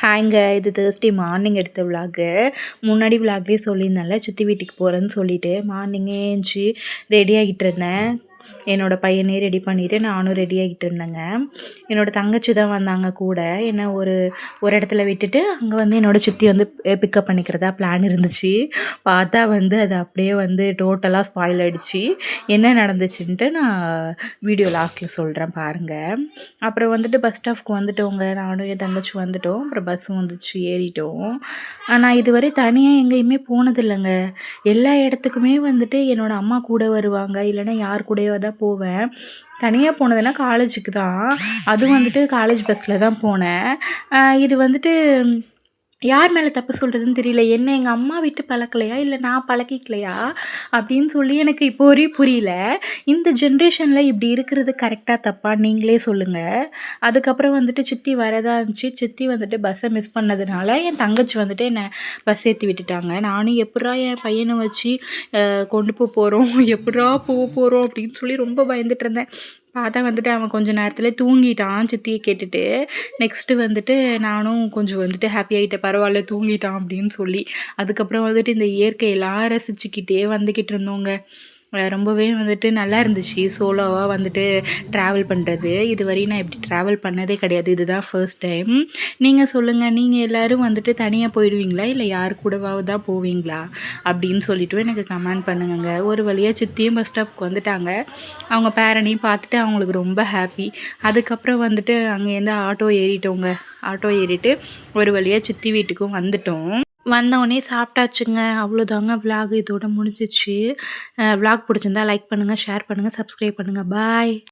ஹாய்ங்க, இது Thursday morning எடுத்த vlog. முன்னாடி விலாக்லேயே சொல்லியிருந்தேன்ல சித்தி வீட்டுக்கு போகிறேன்னு சொல்லிட்டு மார்னிங்கே ஏஞ்சி ரெடி ஆகிட்டு இருந்தேன். என்னோடய பையனே ரெடி பண்ணிவிட்டு நானும் ரெடி ஆகிட்டு இருந்தேங்க. என்னோடய தங்கச்சி தான் வந்தாங்க கூட. என்ன ஒரு இடத்துல விட்டுட்டு அங்கே வந்து என்னோடய சித்தி வந்து பிக்கப் பண்ணிக்கிறதா பிளான் இருந்துச்சு. பார்த்தா வந்து அது அப்படியே வந்து டோட்டலாக ஸ்பாயில் ஆகிடுச்சு. என்ன நடந்துச்சுன்ட்டு நான் வீடியோ லாஸ்ட்டில் சொல்கிறேன் பாருங்கள். அப்புறம் வந்துட்டு பஸ் ஸ்டாப்க்கு வந்துட்டோங்க. நானும் என் தங்கச்சி வந்துட்டோம். அப்புறம் பஸ்ஸும் வந்துச்சு, ஏறிட்டோம். நான் இதுவரை தனியாக எங்கேயுமே போனதில்லைங்க. எல்லா இடத்துக்குமே வந்துட்டு என்னோடய அம்மா கூட வருவாங்க, இல்லைன்னா யார் கூடயோ தான் போவேன். தனியாக போனதுன்னா காலேஜுக்கு தான். அதுவும் வந்துட்டு காலேஜ் பஸ்ஸில் தான் போனேன். இது வந்துட்டு யார் மேலே தப்பு சொல்கிறதுன்னு தெரியல. என்ன எங்கள் அம்மா விட்டு பழக்கலையா, இல்லை நான் பழக்கிக்கலையா அப்படின்னு சொல்லி எனக்கு இப்போ வரையும் புரியல. இந்த ஜென்ரேஷனில் இப்படி இருக்கிறது கரெக்டாக தப்பா நீங்களே சொல்லுங்கள். அதுக்கப்புறம் வந்துட்டு சித்தி வரதா இருந்துச்சு. சித்தி வந்துட்டு பஸ்ஸை மிஸ் பண்ணதுனால என் தங்கச்சி வந்துட்டு என்னை பஸ் ஏற்றி விட்டுட்டாங்க. நானும் எப்படா என் பையனை வச்சு கொண்டு போகிறோம், எப்படா போகிறோம் அப்படின்னு சொல்லி ரொம்ப பயந்துட்டு இருந்தேன். பார்த்தா வந்துட்டு அவன் கொஞ்சம் நேரத்தில் தூங்கிட்டான் சித்தியை கேட்டுட்டு. நெக்ஸ்ட்டு வந்துட்டு நானும் கொஞ்சம் வந்துட்டு ஹாப்பி ஆகிட்டேன், பரவாயில்ல தூங்கிட்டான் அப்படின்னு சொல்லி. அதுக்கப்புறம் வந்துட்டு இந்த இயற்கையெல்லாம் ரசிச்சுக்கிட்டே வந்துக்கிட்டு இருந்தோங்க. ரொம்பவே வந்துட்டு நல்லா இருந்துச்சு சோலோவாக வந்துட்டு ட்ராவல் பண்ணுறது. இதுவரையும் நான் இப்படி ட்ராவல் பண்ணதே கிடையாது. இதுதான் ஃபர்ஸ்ட் டைம். நீங்கள் சொல்லுங்கள், நீங்கள் எல்லோரும் வந்துட்டு தனியாக போயிடுவீங்களா, இல்லை யார் கூடவாவது தான் போவீங்களா அப்படின்னு சொல்லிவிட்டு எனக்கு கமெண்ட் பண்ணுங்க. ஒரு வழியாக சித்தியும் பஸ் ஸ்டாப்க்கு வந்துட்டாங்க. அவங்க பேரனையும் பார்த்துட்டு அவங்களுக்கு ரொம்ப ஹாப்பி. அதுக்கப்புறம் வந்துட்டு அங்கேருந்து ஆட்டோ ஏறிட்டோங்க. ஆட்டோ ஏறிட்டு ஒரு வழியாக சித்தி வீட்டுக்கும் வந்துட்டோம். வந்தோடனே சாப்பிட்டாச்சுங்க. அவ்வளோதாங்க விலாக் இதோட முடிஞ்சிச்சு. விலாக் பிடிச்சிருந்தா லைக் பண்ணுங்கள், ஷேர் பண்ணுங்கள், சப்ஸ்கிரைப் பண்ணுங்கள். பாய்.